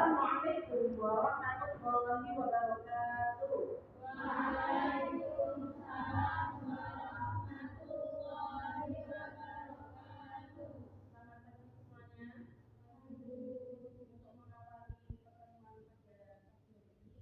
Assalamualaikum warahmatullahi wabarakatuh. Waalaikumsalam warahmatullahi wabarakatuh. Selamat pagi semuanya. Untuk mengawali pertemuan pada pagi ini,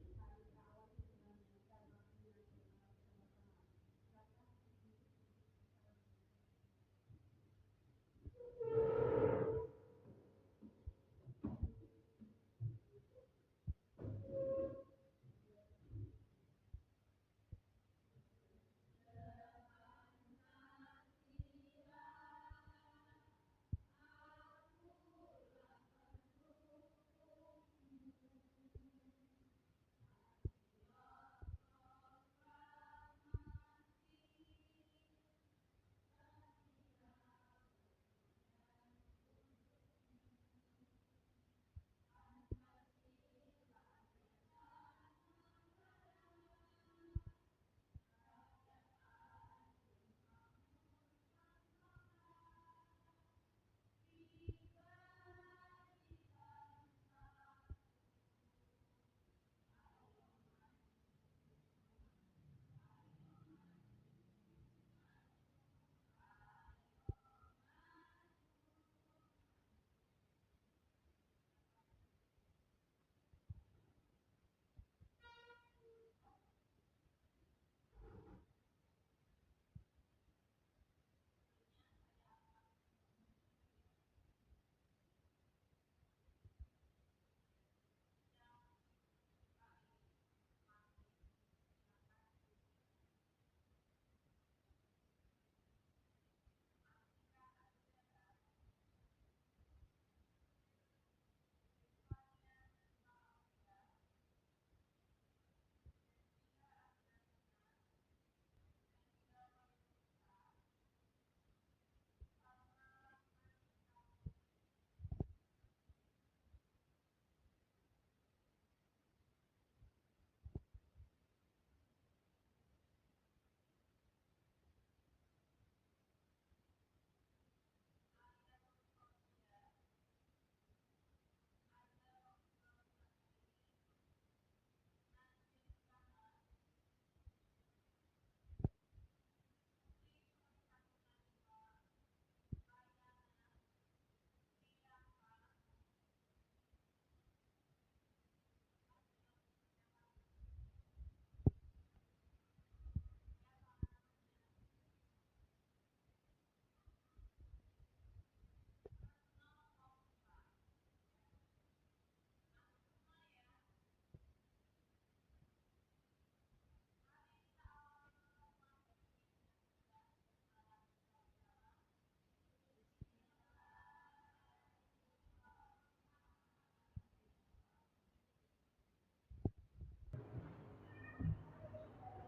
mari kita awali dengan membaca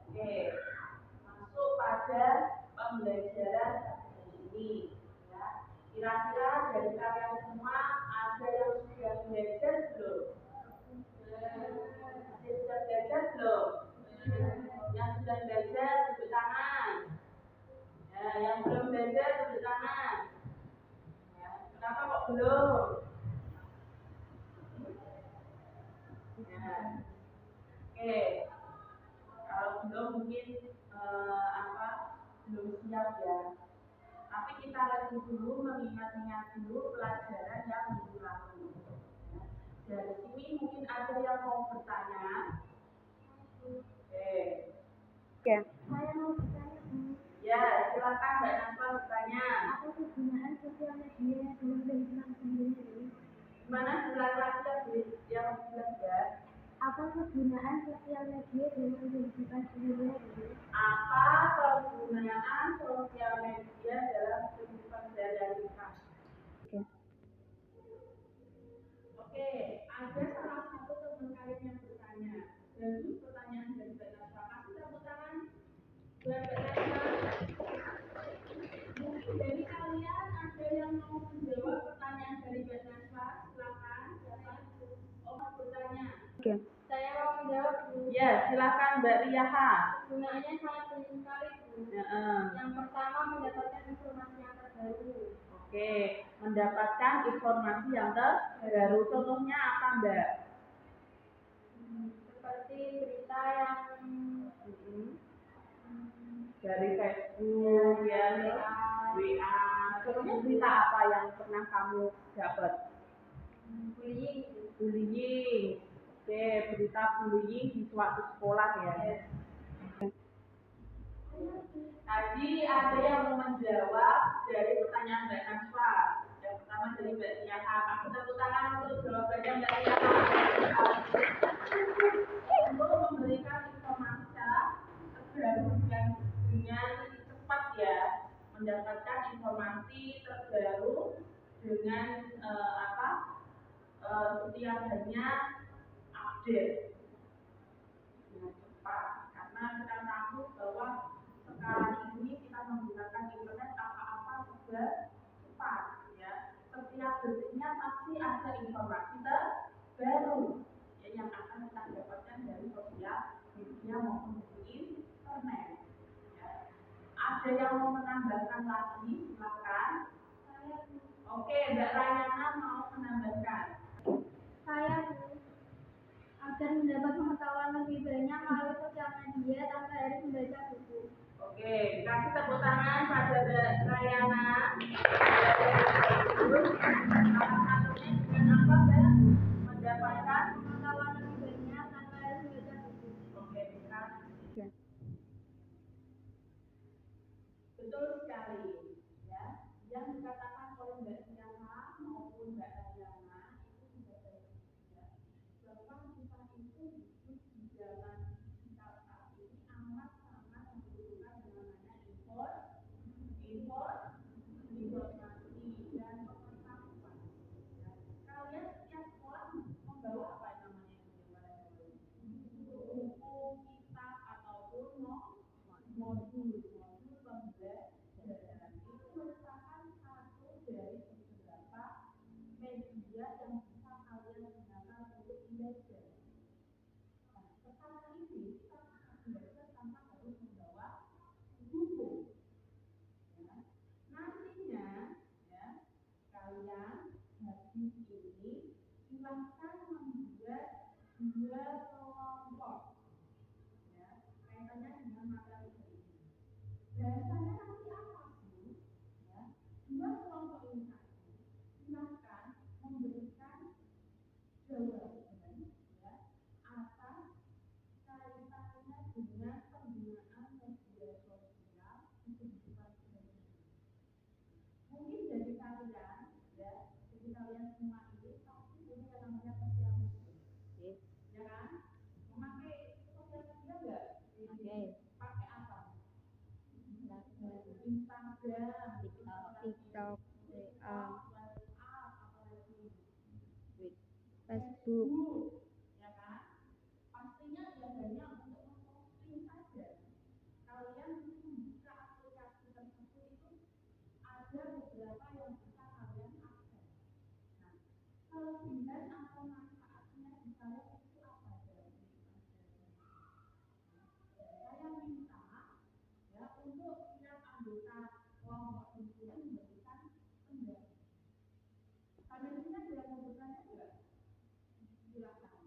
Oke, masuk pada pembelajaran ini. Ya. Kira-kira dari kalian semua ada yang sudah belajar belum? Ada sudah belajar belum? Yang sudah belajar tepuk tangan. Ya, yang belum belajar tepuk tangan. Ya, kenapa kok belum? Ya. Oke. Kalau belum mungkin belum siap ya. Tapi kita lagi dulu mengingat-ingat dulu pelajaran yang minggu lalu. Dari sini mungkin ada yang mau bertanya. Oke. Ya. Saya mau bertanya, Bu. Ya, silakan Mbak Naswa bertanya. Apa kegunaan sosial media dalam kehidupan sehari-hari? Gimana laki-laki yang bilang ya? Apa kegunaan sosial media dalam kehidupan sehari-hari? Apa kegunaan sosial media dalam kehidupan sehari-hari? Oke. Oke, ada salah satu teman kalian yang bertanya. Bagus pertanyaan dari Mbak Naswa. Kasih tepuk tangan buat Mbak Naswa. Mungkin dari kalian ada yang mau menjawab pertanyaan dari Mbak Naswa. Silakan. Siapa? Oh, mau bertanya. Oke. Saya mau menjawab, Bu. Ya, silakan Mbak Riyaha. Gunanya sangat penting sekali, Bu. Ya, Yang pertama, mendapatkan informasi yang terbaru. Oke, mendapatkan informasi yang terbaru. Contohnya apa, Mbak? dari Facebook ya, WA. Contohnya berita apa yang pernah kamu dapat? Bullying. Oke, berita bullying di suatu sekolah ya. Tadi ada yang mau menjawab dari pertanyaan Mbak Naswa. Yang pertama dari Mbak Tiara. Kasih tepuk tangan untuk jawabannya Mbak Tiara. Untuk memberikan informasi terbaru dengan cepat ya, mendapatkan informasi terbaru dengan setiap harinya update dengan cepat, karena kita tahu bahwa sekarang ini kita menggunakan internet apa-apa serba cepat ya, setiap detiknya pasti ada informasi terbaru ya, yang akan kita dapatkan dari sosial media maupun dari internet ya. Ada yang mau menambahkan lagi? Silakan. Oke, Mbak Rayana mau menambahkan. Saya agar mendapat pengetahuan lebih banyak melalui sosial media tanpa harus membaca buku. Oke, kasih tepuk tangan pada Mbak Rayana. Salah satunya dengan apa, Mbak? Mendapatkan Pengetahuan lebih banyak tanpa harus membaca buku. Oke, bisa. Betul sekali. Ya, yang dikatakan oleh Mbak Tiara maupun Mbak Rayana itu sudah baik ya. Bahwa kita itu hidup di zaman digital saat ini amat sangat membutuhkan yang namanya informasi dan pengetahuan. Ya. Kalian setiap sekolah membawa apa yang namanya buku, kitab ataupun modul pembelajaran. Itu merupakan satu dari beberapa media yang bisa kalian gunakan untuk belajar. Nah, sekarang ini kita bisa belajar tanpa harus membawa buku. Ya. Nantinya ya, kalian habis ini silahkan membuat 2 kelompok ya, kaitannya dengan materi ini. Bahasanya nanti apa sih? Ya, 2 kelompok ini tadi silahkan memberikan jawaban ya atas kaitannya dengan penggunaan media sosial di kehidupan sehari-hari. Mungkin dari kalian ya, dari kalian semua ini pasti punya yang namanya sosial media. Ya kan? Memakai sosial media enggak? Pakai apa? Instagram, TikTok, Facebook, ya kan? Pastinya hanya untuk memposting saja. Kalian membuka aplikasi tersebut itu ada beberapa yang bisa kalian akses. Nah, kelebihan atau manfaatnya di kalian itu apa dari saya minta ya untuk tiap anggota kelompok ini memberikan pendapat. Sampai sini ada yang mau bertanya enggak? Silakan.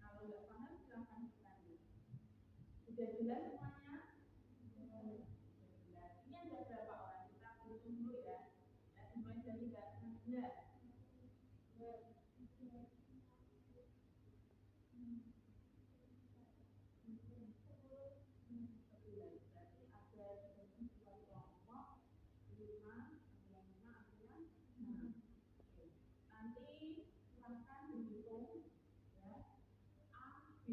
Kalau enggak paham silakan bertanya. Sudah jelas semuanya? Jelas. Ini ada berapa orang? Kita hitung dulu ya. Ya, dimulai dari Mbak Nadia. Nanti silahkan dihitung ya, A, B.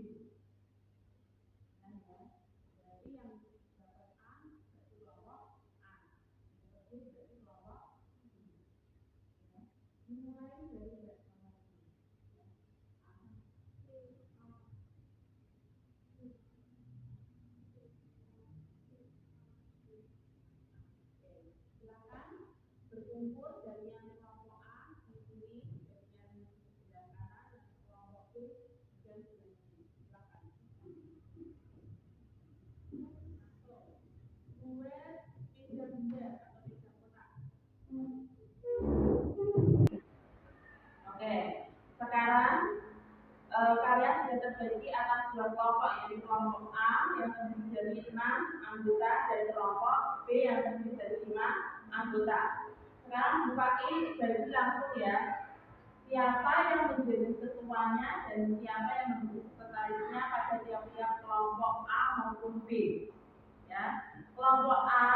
Nah ya, berarti yang dapat A berarti kelompok A, B berarti kelompok B. Ya. Dimulai dari Mbak Nadia. Ya. A, B, A, B. Silakan berkumpul dari yang kelompok A di sini, bagian sebelah kanan, dan kelompok B bagian sebelah kiri. Silakan. Gue pindah-pindah atau pindah kotak. Oke, sekarang kalian sudah terbagi atas dua kelompok, yaitu kelompok A yang terdiri dari 6 anggota dan kelompok B yang terdiri dari 5 anggota. Sekarang Bu Faki bagi langsung ya, siapa yang menjadi ketuanya dan siapa yang menjadi sekretarisnya pada tiap-tiap kelompok A maupun B. Ya, kelompok A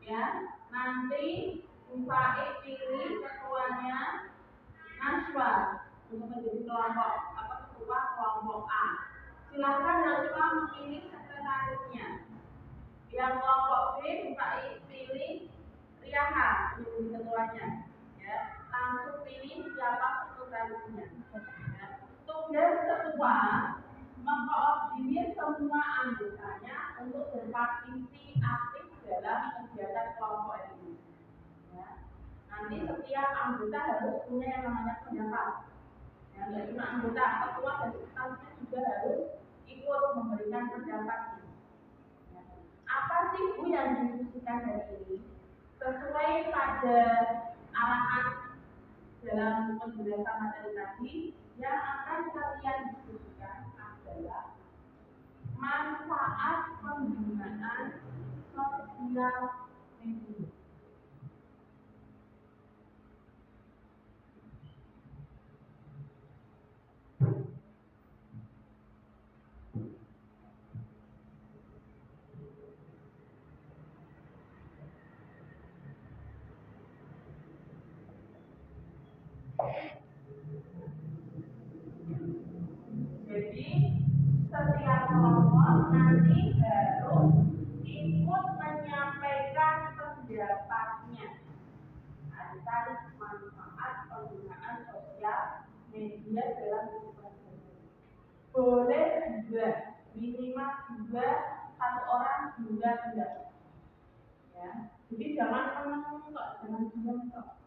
ya, nanti Bu Faki pilih ketuanya Najwa untuk menjadi kelompok ketua kelompok A. Silakan Najwa memilih sekretarisnya. Yang kelompok B buka pilih Riaha untuk menjadi ketuanya. Ya, langsung pilih siapa sekretarisnya. Ya. Tugas ketua mengkoordinir semua anggotanya untuk berpartisipasi aktif dalam kegiatan kelompok ini. Ya. Nanti setiap anggota harus punya yang namanya pendapat. Ya, tidak cuma anggota, ketua dan sekretarisnya juga harus ikut memberikan pendapatnya. Ya. Apa sih Bu yang didiskusikan hari ini? Sesuai pada arahan dalam penjelasan materi tadi, yang akan kalian diskusikan adalah manfaat penggunaan sosial media. Jadi setiap kelompok nanti harus ikut menyampaikan pendapatnya tentang manfaat penggunaan sosial media dalam kehidupan sehari-hari. Boleh juga minimal juga satu orang juga pendapat. Ya, jadi jangan menang kok, jangan diam kok.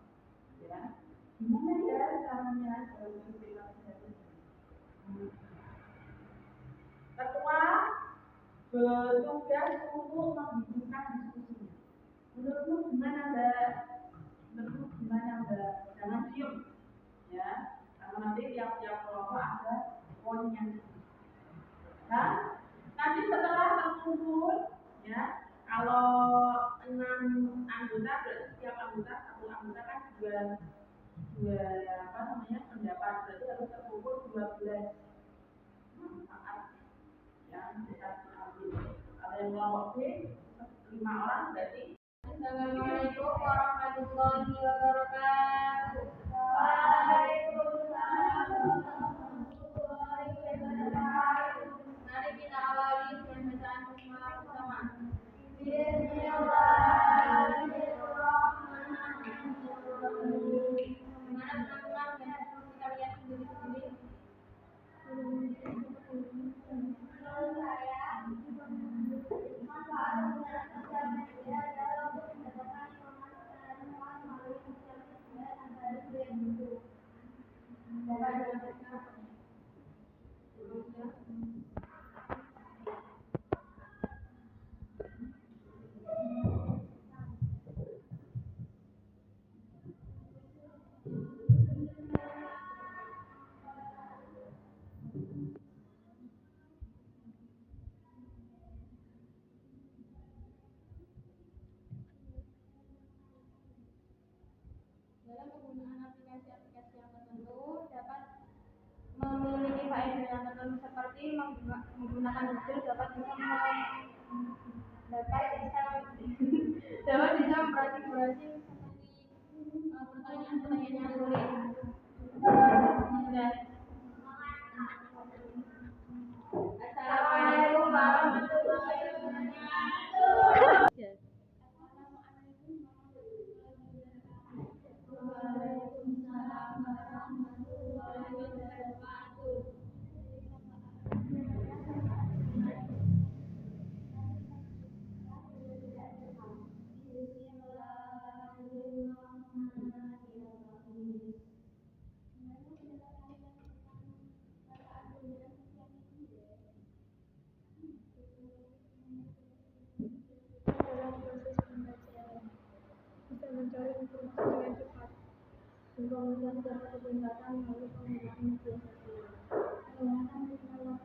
Ya, gimana ya caranya dalam kehidupan sehari-hari? Ketua bertugas untuk menghidupkan diskusinya. Menurutmu gimana Mbak? Menurutmu gimana Mbak? Jangan diem, ya. Karena nanti tiap-tiap kelompok ada poinnya. Nah, nanti setelah terkumpul, ya. Kalau 6 anggota, berarti setiap anggota satu anggota kan dua pendapat, berarti harus terkumpul 12 manfaat yang kita ambil. Kalau yang kelompok B 5 orang berarti. Assalamualaikum warahmatullahi wabarakatuh. Waalaikumsalam warahmatullahi wabarakatuh. Mari kita awali dengan bacaan basmalah bersama. Bismillahirrahmanirrahim. Bagaimana teman-teman bisa kita lihat sendiri-sendiri? Menurut saya, manfaat penggunaan sosial media adalah untuk mendapatkan informasi secara cepat melalui sosial media tanpa harus beli buku. Bapak dengan apa? Dalam penggunaan aplikasi-aplikasi yang tertentu dapat memiliki faedah yang tertentu seperti menggunakan Google dapat bisa membrowsing seperti pertanyaan-pertanyaan yang sulit. Assalamualaikum warahmatullahi wabarakatuh. Waalaikumsalam warahmatullahi wabarakatuh. Dalam proses pembelajaran bisa mencari informasi dengan cepat dan kemudian dapat peningkatan melalui penggunaan media sosial. Menggunakan teknologi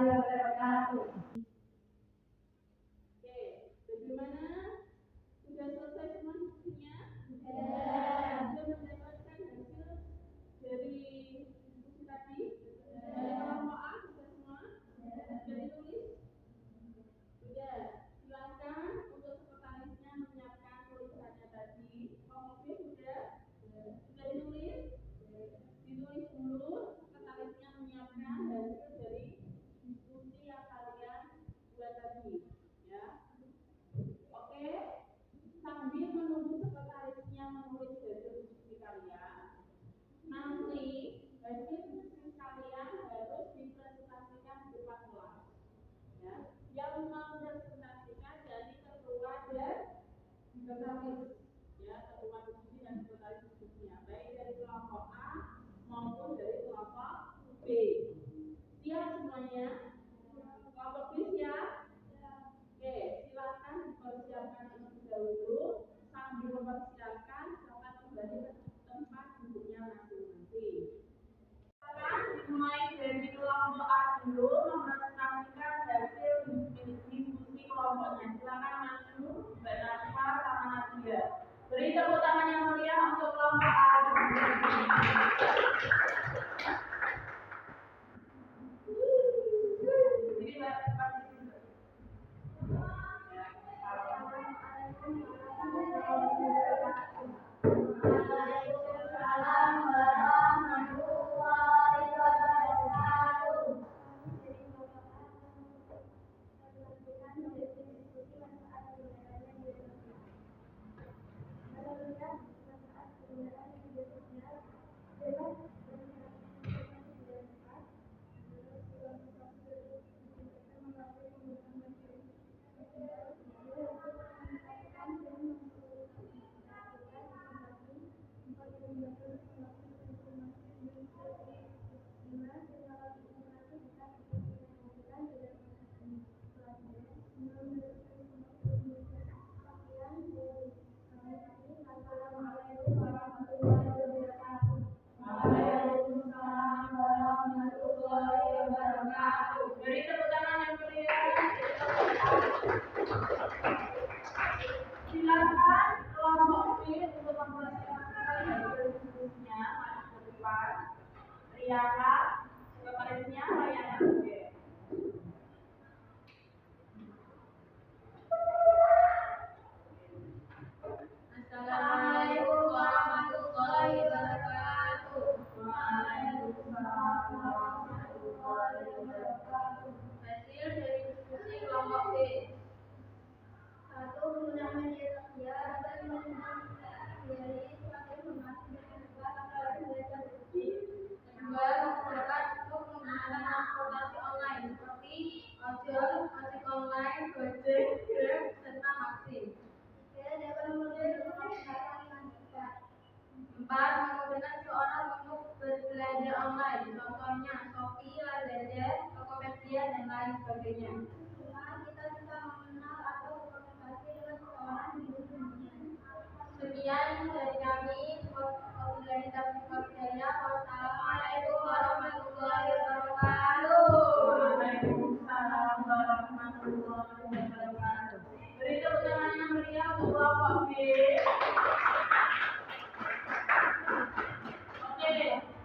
wabarakatuh. Oke, bagaimana? Sudah selesai semua diskusinya? Ya. Sudah mendapatkan hasil dari diskusi tadi? Dari kelompok A sudah semua? Sudah ditulis? Sudah. Silakan untuk sekretarisnya menyiapkan tulisannya tadi. Kelompok B sudah? Sudah ditulis? Ditulis dulu. Sekretarisnya menyiapkan hasil dari diskusi yang kalian buat tadi. Ya. Oke. Sambil menunggu sekretarisnya menulis hasil diskusi kalian, nanti hasil diskusi kalian harus dipresentasikan di depan kelas. Ya, yang mau presentasikan jadi ketua dan sekretaris. Ya, ketua diskusi dan sekretaris diskusinya, baik dari kelompok A maupun dari kelompok B. Siap semuanya? Kelompok B siap? Oke, silakan dipersiapkan terlebih dahulu. Sambil mempersiapkan, silakan kembali ke tempat duduknya masing-masing. Silakan dimulai dari kelompok A dulu mempresentasikan hasil diskusi kelompoknya. Silakan maju, Mbak Nasfa sama Nadia. Beri tepuk tangan yang mulia untuk kelompok A. Jadi Mbak pasti Waalaikumsalam warahmatullahi wabarakatuh. Waalaikumsalam warahmatullahi wabarakatuh. beri tepuk tangan yang mulia. Silakan kelompok B untuk mempersiapkan hasil diskusinya maju ke depan. Riyaka, sekretarisnya Rayana. Oke. Assalamualaikum warahmatullahi wabarakatuh. Waalaikumsalam warahmatullahi wabarakatuh. Hasil dari diskusi kelompok B. 1. Penggunaan media sosial agar menghindari suatu informasi dan membuat orang membaca buku. 2. Masyarakat cukup menggunakan transportasi online seperti ojol, ojek online, gojek, grab, serta vaksin. 3. Dapat mempermudah kesehatan lingkungan. 4. Memudahkan seorang untuk berbelanja online, contohnya Shopee, Lazada, Tokopedia, dan lain sebagainya. 5. Kita bisa mengenal atau berkomunikasi dengan seseorang di dunia. Sekian dari kami. Wassalamualaikum warahmatullahi wabarakatuh. Waalaikumsalam warahmatullahi wabarakatuh. Beri tepuk tangan yang meriah untuk kelompok B. Oke,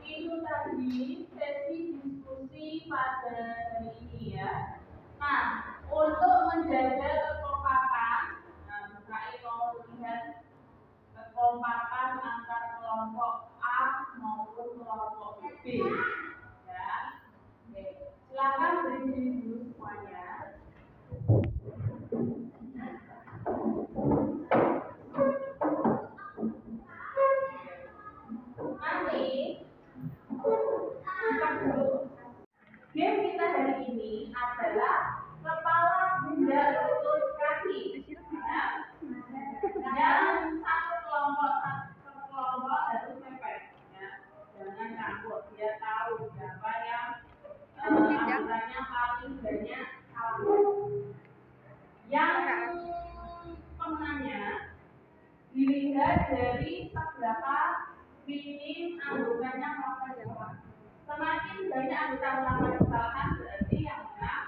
itu tadi sesi diskusi pada hari ini ya. Nah, untuk menjaga kekompakan, saya mau lihat kekompakan antar kelompok A maupun kelompok B. Ya, oke. Silakan berdiri dulu semuanya. Nanti bukan dulu. Game kita hari ini adalah kepala, bunda, lutut, kaki. Ya. Yang satu kelompok harus mepet. Ya. Jangan campur. Dia tahu siapa yang anggotanya paling banyak kalah. Yang pemenangnya dilihat dari seberapa minim anggotanya melakukan kesalahan. Semakin banyak anggota melakukan kesalahan berarti yang menang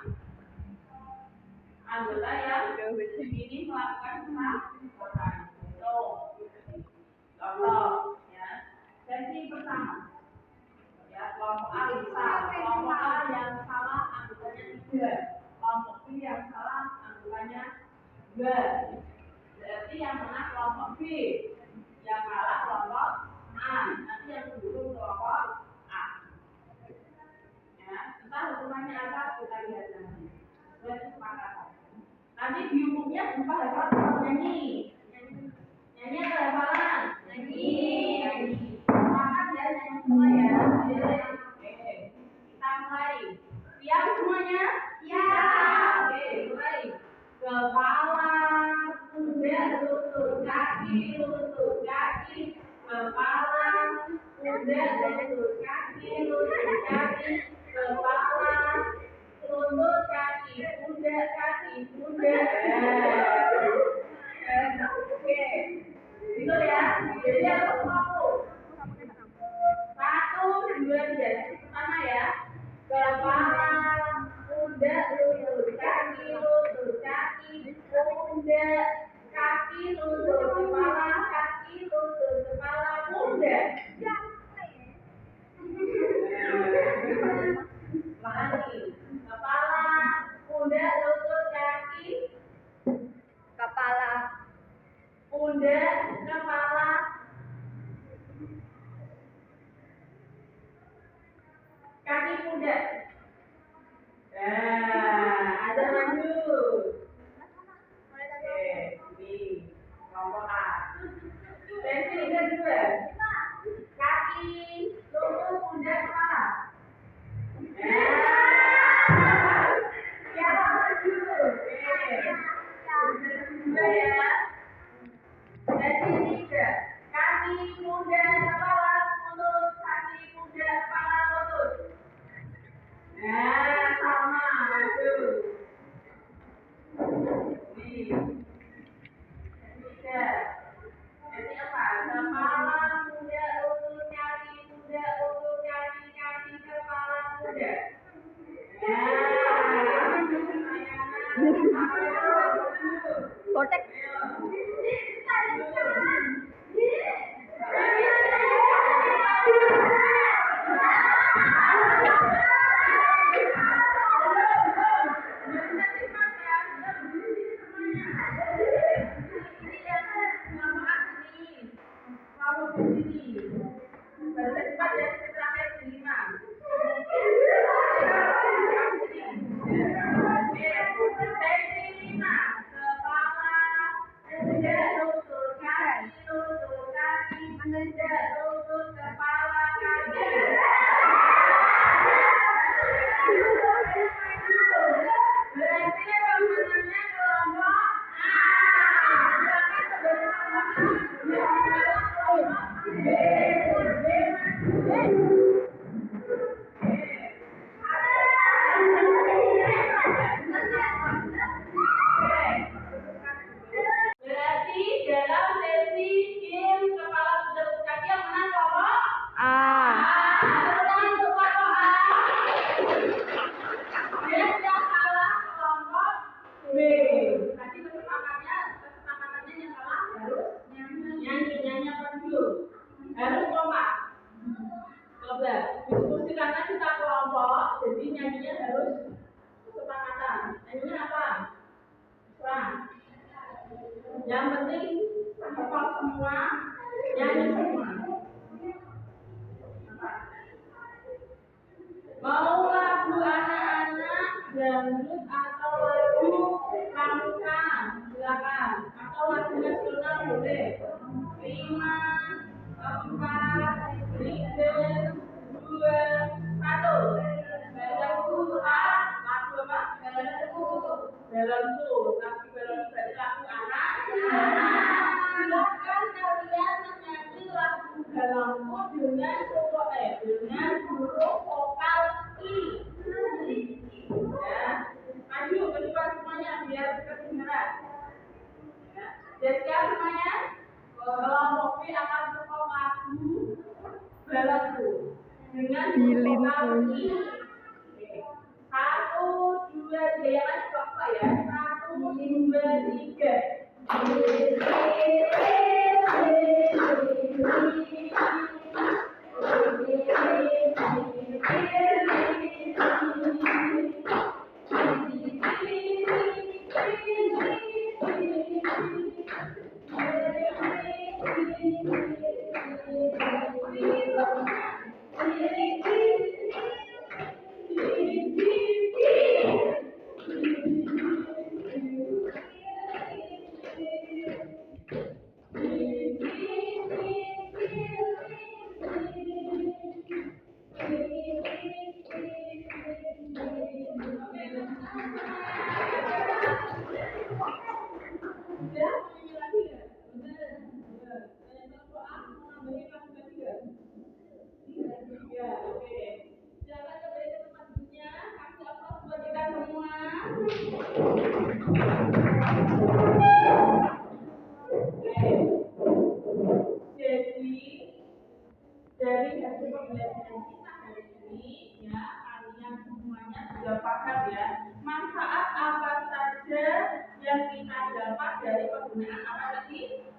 anggota yang ini melakukan kesalahan. Contoh, ya. Sesi pertama, ya kelompok A bisa, kelompok A yang salah anggotanya 3, kelompok B yang salah anggotanya 2. Berarti yang menang kelompok B, yang kalah kelompok A. Nanti yang mendukung kelompok A. Ya, entah hukumannya apa kita lihat nanti. Kesepakatan. Nanti di hukumnya berupa hafal atau nyanyi. Nyanyi atau hafalan? Nyanyi. Sepakat ya nyanyi semua ya. Oke. Kita mulai. Siap semuanya? Siap. Oke, mulai. Kepala, pundak, lutut, kaki, lutut, kaki. Kepala, pundak, lutut, kaki, lutut, kaki. Kepala, lutut, kaki, pundak, kaki, pundak. Oke. Itu ya. Jadi harus mampu. 1, 2, 3. Pertama ya. Kepala, pundak, lutut, kaki, lutut, kaki, pundak, kaki, lutut, kepala, kaki, lutut, kepala, pundak. Lagi. Kepala, pundak, lutut, kaki, Kepala, pundak, kepala, kaki, pundak. Ada maju. Oke, ini kelompok A. Sesi kedua. Kaki, lutut, pundak, kepala. Siapa maju? Oke. Kedua ya. Sesi tiga. Kaki, pundak, kepala, lutut, kaki, pundak, kepala, lutut. Sama, maju. Nih. Tiga. Jadi apa? Kepala, pundak, lutut, kaki, pundak, lutut, kaki, kaki, kepala, pundak. kotek. Berarti dalam sesi game kepala pundak kaki yang menang kelompok A. Untuk kelompok A. Dan yang kalah kelompok B. Tadi kesepakatannya yang kalah harus nyanyi apa dulu? Harus kompak. Coba diskusi karena kita kelompok, jadi nyanyinya harus kesepakatan. Nyanyinya apa? Serang. Yang penting hafal semua, nyanyi semua. Mau lagu anak-anak, dangdut atau lagu pramuka, silakan. Atau lagu nasional boleh. 5, 4, 3, 2, 1. Balonku A, lagu apa? Balonku. Tapi balonku berarti lagu anak. Silakan kalian menyanyi lagu balonku dengan huruf vokal I. Ya, maju ke depan semuanya biar kedengaran. Ya, siap semuanya. Kelompok B akan berkong lagu balonku dengan huruf vokal I. 1, 2, 3 yang lain coba ya. 1, bertiga. Dari hasil pembelajaran kita hari ini, ya kalian semuanya sudah paham ya manfaat apa saja yang kita dapat dari penggunaan apa tadi?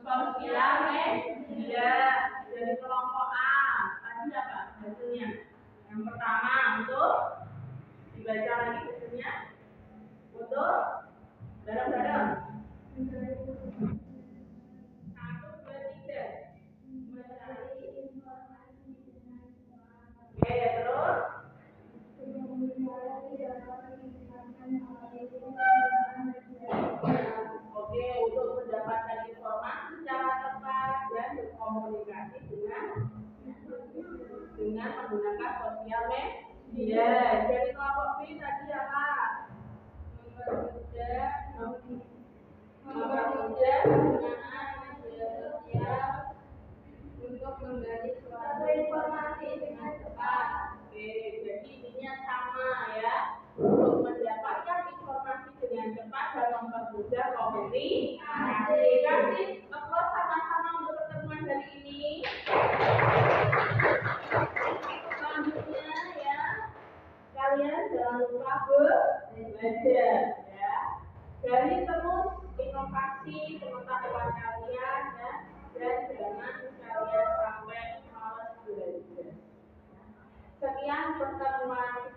Sosial media dari kelompok A. Tadi apa hasilnya? Yang pertama untuk dibaca lagi hasilnya untuk bareng-bareng. 1, 2, 3. Oke, terus oke, untuk mendapatkan informasi secara tepat dan berkomunikasi dengan menggunakan sosial media. Jadi kelompok B tadi apa? Mempermudah penggunaan media sosial untuk menggali suatu informasi dengan cepat. Oke, jadi intinya sama ya. Untuk mendapatkan informasi dengan cepat dan mempermudah komunikasi. Kasih applause sama-sama untuk pertemuan hari ini. Selanjutnya ya, kalian jangan lupa belajar ya. Gali terus inovasi pengetahuan kalian ya, dan jangan kalian sampai malas belajar. Sekian pertemuan